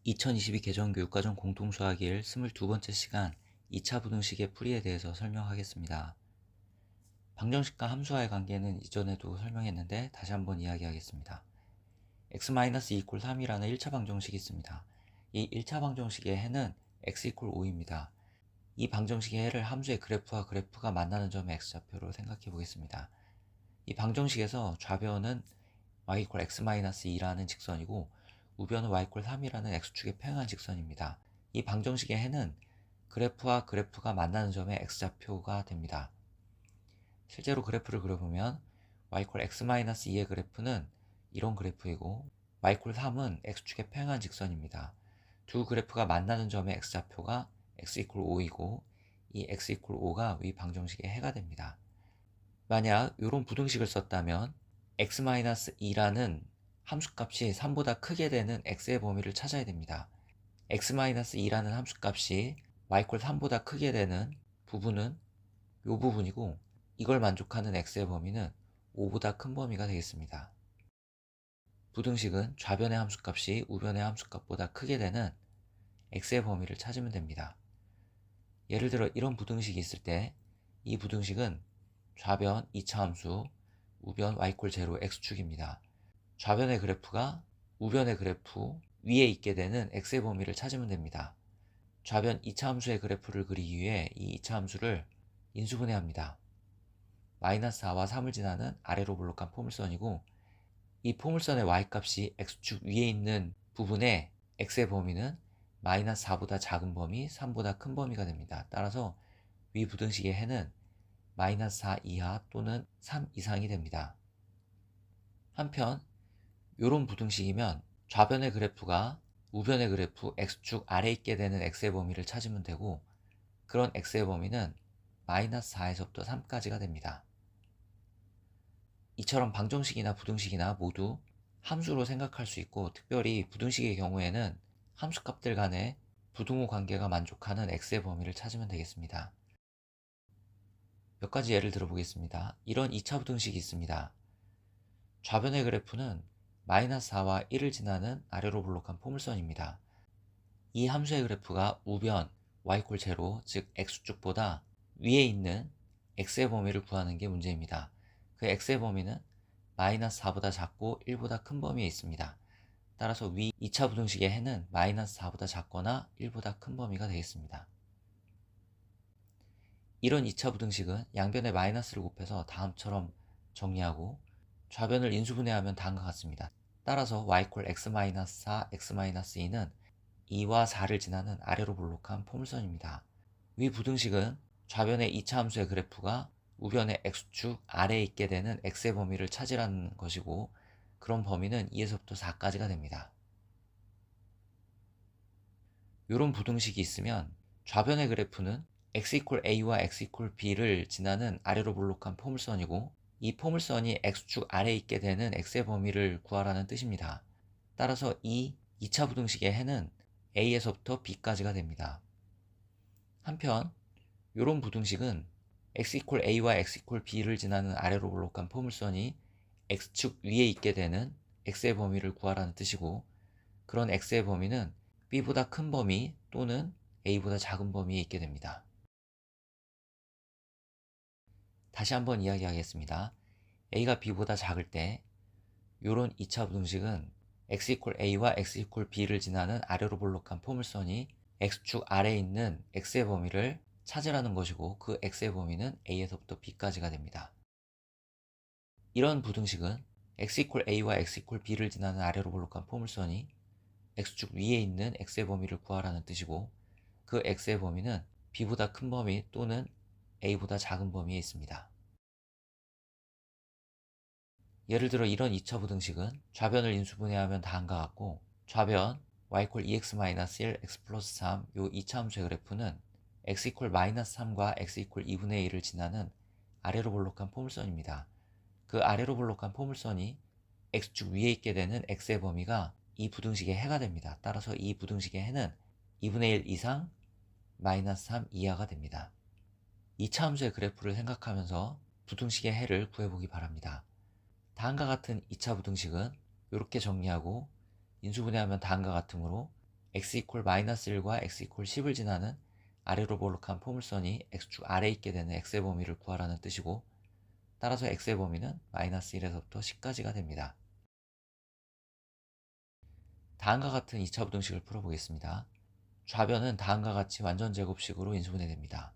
2022 개정교육과정 공통수학일 22번째 시간 2차 부등식의 풀이에 대해서 설명하겠습니다. 방정식과 함수와의 관계는 이전에도 설명했는데 다시 한번 이야기하겠습니다. x-2=3이라는 1차 방정식이 있습니다. 이 1차 방정식의 해는 x=5입니다. 이 방정식의 해를 함수의 그래프와 그래프가 만나는 점의 x좌표로 생각해 보겠습니다. 이 방정식에서 좌변은 y=x-2라는 직선이고 우변은 y=3이라는 x축의 평행한 직선입니다. 이 방정식의 해는 그래프와 그래프가 만나는 점의 x좌표가 됩니다. 실제로 그래프를 그려보면 y=x-2의 그래프는 이런 그래프이고 y=3은 x축의 평행한 직선입니다. 두 그래프가 만나는 점의 x좌표가 x=5이고 이 x=5가 위 방정식의 해가 됩니다. 만약 이런 부등식을 썼다면 x-2라는 함수값이 3보다 크게 되는 x의 범위를 찾아야 됩니다. x-2라는 함수값이 y=3보다 크게 되는 부분은 이 부분이고 이걸 만족하는 x의 범위는 5보다 큰 범위가 되겠습니다. 부등식은 좌변의 함수값이 우변의 함수값보다 크게 되는 x의 범위를 찾으면 됩니다. 예를 들어 이런 부등식이 있을 때 이 부등식은 좌변 2차 함수, 우변 y=0 x축입니다. 좌변의 그래프가 우변의 그래프 위에 있게 되는 x의 범위를 찾으면 됩니다. 좌변 2차 함수의 그래프를 그리기 위해 이 2차 함수를 인수분해합니다. -4와 3을 지나는 아래로 볼록한 포물선이고 이 포물선의 y값이 x축 위에 있는 부분의 x의 범위는 -4보다 작은 범위, 3보다 큰 범위가 됩니다. 따라서 위 부등식의 해는 -4 이하 또는 3 이상이 됩니다. 한편 이런 부등식이면 좌변의 그래프가 우변의 그래프 x축 아래에 있게 되는 x의 범위를 찾으면 되고 그런 x의 범위는 -4에서부터 3까지가 됩니다. 이처럼 방정식이나 부등식이나 모두 함수로 생각할 수 있고 특별히 부등식의 경우에는 함수값들 간의 부등호 관계가 만족하는 x의 범위를 찾으면 되겠습니다. 몇 가지 예를 들어 보겠습니다. 이런 2차 부등식이 있습니다. 좌변의 그래프는 -4와 1을 지나는 아래로 볼록한 포물선입니다. 이 함수의 그래프가 우변 y=0, 즉 x축보다 위에 있는 x의 범위를 구하는 게 문제입니다. 그 x의 범위는 -4보다 작고 1보다 큰 범위에 있습니다. 따라서 위 2차 부등식의 해는 -4보다 작거나 1보다 큰 범위가 되겠습니다. 이런 2차 부등식은 양변에 마이너스를 곱해서 다음처럼 정리하고 좌변을 인수분해하면 다음과 같습니다. 따라서 y=x-4, x-2는 2와 4를 지나는 아래로 볼록한 포물선입니다. 위 부등식은 좌변의 2차 함수의 그래프가 우변의 x축 아래에 있게 되는 x의 범위를 찾으라는 것이고 그런 범위는 2에서부터 4까지가 됩니다. 이런 부등식이 있으면 좌변의 그래프는 x=a와 x=b를 지나는 아래로 볼록한 포물선이고 이 포물선이 x축 아래에 있게 되는 x의 범위를 구하라는 뜻입니다. 따라서 이 2차 부등식의 해는 a에서부터 b까지가 됩니다. 한편 이런 부등식은 x=a와 x=b를 지나는 아래로 볼록한 포물선이 x축 위에 있게 되는 x의 범위를 구하라는 뜻이고 그런 x의 범위는 b보다 큰 범위 또는 a보다 작은 범위에 있게 됩니다. 다시 한번 이야기하겠습니다. a가 b보다 작을 때 이런 2차 부등식은 x=a와 x=b를 지나는 아래로 볼록한 포물선이 x축 아래에 있는 x의 범위를 찾으라는 것이고 그 x의 범위는 a에서부터 b까지가 됩니다. 이런 부등식은 x=a와 x=b를 지나는 아래로 볼록한 포물선이 x축 위에 있는 x의 범위를 구하라는 뜻이고 그 x의 범위는 b보다 큰 범위 또는 a보다 작은 범위에 있습니다. 예를 들어 이런 2차 부등식은 좌변을 인수분해하면 다음과 같고 좌변 y=2x-1, x 플러스 3 요 2차 함수의 그래프는 x=-3과 x=2분의 1을 지나는 아래로 볼록한 포물선입니다. 그 아래로 볼록한 포물선이 x축 위에 있게 되는 x의 범위가 이 부등식의 해가 됩니다. 따라서 이 부등식의 해는 2분의 1 이상 -3 이하가 됩니다. 2차 함수의 그래프를 생각하면서 부등식의 해를 구해보기 바랍니다. 다음과 같은 2차 부등식은 이렇게 정리하고 인수분해하면 다음과 같으므로 x 이퀄 마이너스 1과 x 이퀄 10을 지나는 아래로 볼록한 포물선이 x축 아래에 있게 되는 x의 범위를 구하라는 뜻이고, 따라서 x의 범위는 마이너스 1에서부터 10까지가 됩니다. 다음과 같은 2차 부등식을 풀어보겠습니다. 좌변은 다음과 같이 완전제곱식으로 인수분해됩니다.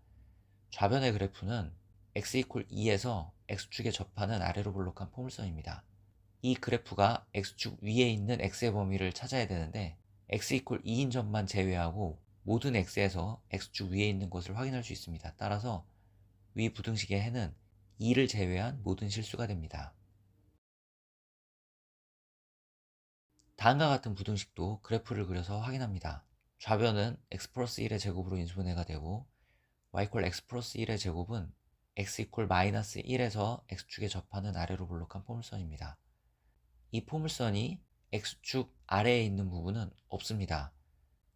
좌변의 그래프는 x 이퀄 2에서 x축에 접하는 아래로 볼록한 포물선입니다. 이 그래프가 x축 위에 있는 x의 범위를 찾아야 되는데, x 이퀄 2인 점만 제외하고 모든 x에서 x축 위에 있는 것을 확인할 수 있습니다. 따라서 위 부등식의 해는 2를 제외한 모든 실수가 됩니다. 다음과 같은 부등식도 그래프를 그려서 확인합니다. 좌변은 x 플러스 1의 제곱으로 인수분해가 되고, y 이퀄 x 플러스 1의 제곱은 x 이퀄 마이너스 1에서 x축에 접하는 아래로 볼록한 포물선입니다. 이 포물선이 x축 아래에 있는 부분은 없습니다.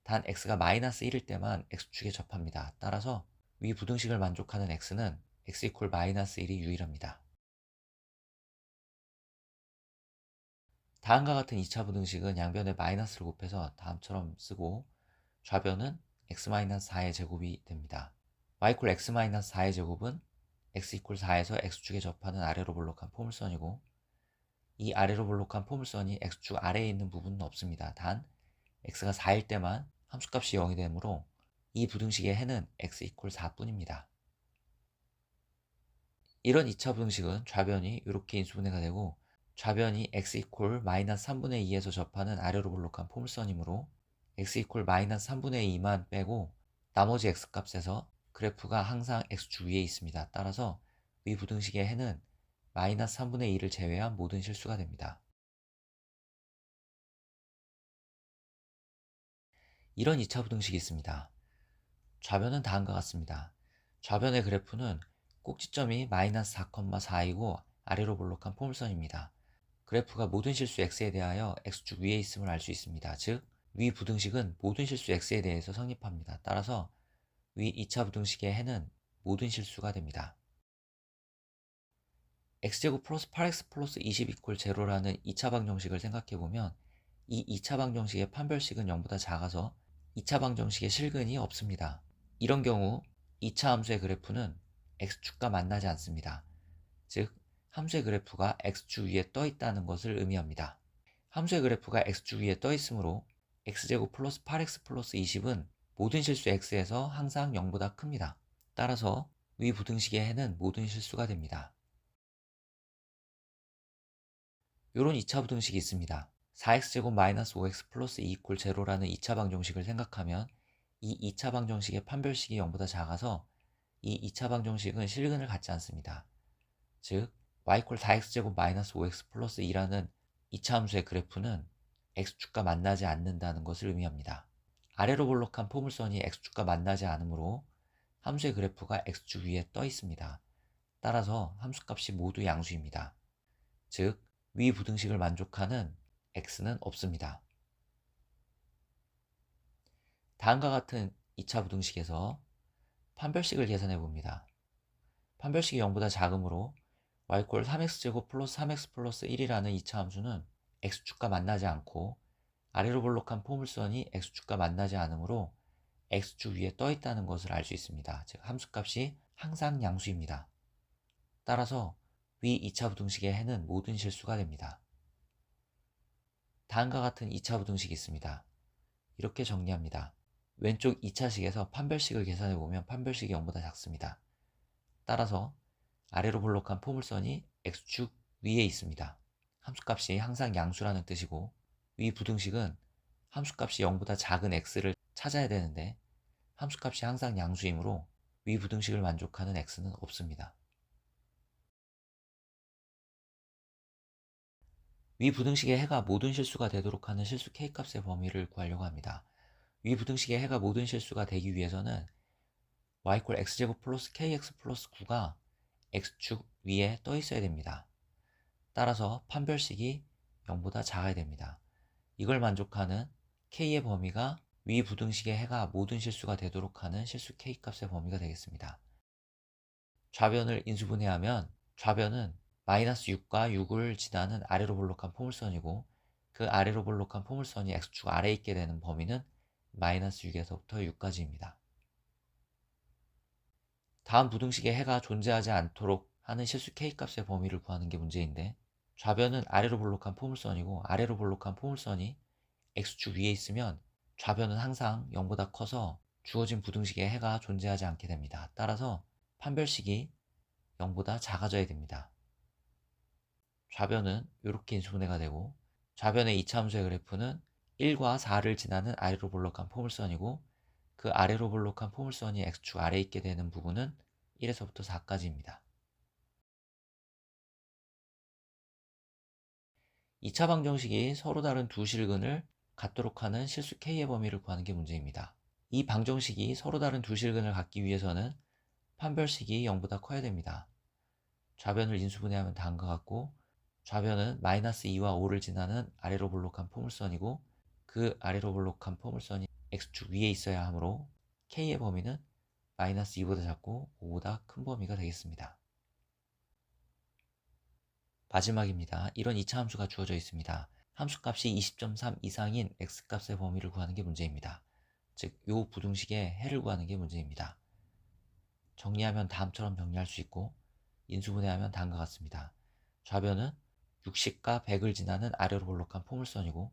단 x가 마이너스 1일 때만 x축에 접합니다. 따라서 위 부등식을 만족하는 x는 x 이퀄 마이너스 1이 유일합니다. 다음과 같은 2차 부등식은 양변에 마이너스를 곱해서 다음처럼 쓰고, 좌변은 x-4의 제곱이 됩니다. y 이퀄 x-4의 제곱은 x 이퀄 4에서 x축에 접하는 아래로 볼록한 포물선이고, 이 아래로 볼록한 포물선이 x축 아래에 있는 부분은 없습니다. 단 x가 4일 때만 함수값이 0이 되므로 이 부등식의 해는 x 이퀄 4뿐입니다. 이런 2차 부등식은 좌변이 이렇게 인수분해가 되고, 좌변이 x 이퀄 마이너스 3분의 2에서 접하는 아래로 볼록한 포물선이므로 x 이퀄 마이너스 3분의 2만 빼고 나머지 x값에서 그래프가 항상 x축 위에 있습니다. 따라서 위 부등식의 해는 마이너스 3분의 2를 제외한 모든 실수가 됩니다. 이런 2차 부등식이 있습니다. 좌변은 다음과 같습니다. 좌변의 그래프는 꼭지점이 마이너스 4,4이고 아래로 볼록한 포물선입니다. 그래프가 모든 실수 x에 대하여 x축 위에 있음을 알 수 있습니다. 즉, 위 부등식은 모든 실수 x에 대해서 성립합니다. 따라서 위 2차 부등식의 해는 모든 실수가 됩니다. x제곱 플러스 8x 플러스 20 이퀄 제로라는 2차 방정식을 생각해보면, 이 2차 방정식의 판별식은 0보다 작아서 2차 방정식의 실근이 없습니다. 이런 경우 2차 함수의 그래프는 x축과 만나지 않습니다. 즉, 함수의 그래프가 x축 위에 떠 있다는 것을 의미합니다. 함수의 그래프가 x축 위에 떠 있으므로 x제곱 플러스 8x 플러스 20은 모든 실수 x에서 항상 0보다 큽니다. 따라서 위 부등식의 해는 모든 실수가 됩니다. 이런 2차 부등식이 있습니다. 4x제곱 마이너스 5x 플러스 2 이퀄 제로라는 2차 방정식을 생각하면, 이 2차 방정식의 판별식이 0보다 작아서 이 2차 방정식은 실근을 갖지 않습니다. 즉, y 이퀄 4x제곱 마이너스 5x 플러스 2라는 2차 함수의 그래프는 x축과 만나지 않는다는 것을 의미합니다. 아래로 볼록한 포물선이 x축과 만나지 않으므로 함수의 그래프가 x축 위에 떠 있습니다. 따라서 함수값이 모두 양수입니다. 즉, 위 부등식을 만족하는 x는 없습니다. 다음과 같은 2차 부등식에서 판별식을 계산해 봅니다. 판별식이 0보다 작으므로 y 이퀄 3x제곱 플러스 3x 플러스 1이라는 2차 함수는 x축과 만나지 않고, 아래로 볼록한 포물선이 x축과 만나지 않으므로 x축 위에 떠 있다는 것을 알 수 있습니다. 즉, 함수값이 항상 양수입니다. 따라서 위 2차 부등식의 해는 모든 실수가 됩니다. 다음과 같은 2차 부등식이 있습니다. 이렇게 정리합니다. 왼쪽 2차식에서 판별식을 계산해보면 판별식이 0보다 작습니다. 따라서 아래로 볼록한 포물선이 x축 위에 있습니다. 함수값이 항상 양수라는 뜻이고, 위 부등식은 함수값이 0보다 작은 x를 찾아야 되는데 함수값이 항상 양수이므로 위 부등식을 만족하는 x는 없습니다. 위 부등식의 해가 모든 실수가 되도록 하는 실수 k값의 범위를 구하려고 합니다. 위 부등식의 해가 모든 실수가 되기 위해서는 y 이퀄 x제곱 플러스 kx 플러스 9가 x축 위에 떠 있어야 됩니다. 따라서 판별식이 0보다 작아야 됩니다. 이걸 만족하는 k의 범위가 위 부등식의 해가 모든 실수가 되도록 하는 실수 k값의 범위가 되겠습니다. 좌변을 인수분해하면 좌변은 마이너스 6과 6을 지나는 아래로 볼록한 포물선이고, 그 아래로 볼록한 포물선이 x축 아래에 있게 되는 범위는 마이너스 6에서부터 6까지입니다. 다음 부등식에 해가 존재하지 않도록 하는 실수 K값의 범위를 구하는 게 문제인데, 좌변은 아래로 볼록한 포물선이고 아래로 볼록한 포물선이 X축 위에 있으면 좌변은 항상 0보다 커서 주어진 부등식에 해가 존재하지 않게 됩니다. 따라서 판별식이 0보다 작아져야 됩니다. 좌변은 이렇게 인수분해가 되고, 좌변의 이차함수의 그래프는 1과 4를 지나는 아래로 볼록한 포물선이고, 그 아래로 볼록한 포물선이 X축 아래에 있게 되는 부분은 1에서부터 4까지입니다. 2차 방정식이 서로 다른 두 실근을 갖도록 하는 실수 K의 범위를 구하는 게 문제입니다. 이 방정식이 서로 다른 두 실근을 갖기 위해서는 판별식이 0보다 커야 됩니다. 좌변을 인수분해하면 다음과 같고, 좌변은 마이너스 2와 5를 지나는 아래로 볼록한 포물선이고, 그 아래로 볼록한 포물선이 X축 위에 있어야 하므로 K의 범위는 마이너스 2보다 작고 5보다 큰 범위가 되겠습니다. 마지막입니다. 이런 2차 함수가 주어져 있습니다. 함수값이 20.3 이상인 X값의 범위를 구하는 게 문제입니다. 즉, 요 부등식의 해를 구하는 게 문제입니다. 정리하면 다음처럼 정리할 수 있고, 인수분해하면 다음과 같습니다. 좌변은 60과 100을 지나는 아래로 볼록한 포물선이고,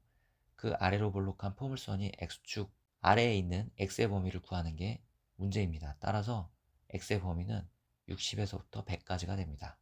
그 아래로 볼록한 포물선이 X축 아래에 있는 X의 범위를 구하는 게 문제입니다. 따라서 X의 범위는 60에서부터 100까지가 됩니다.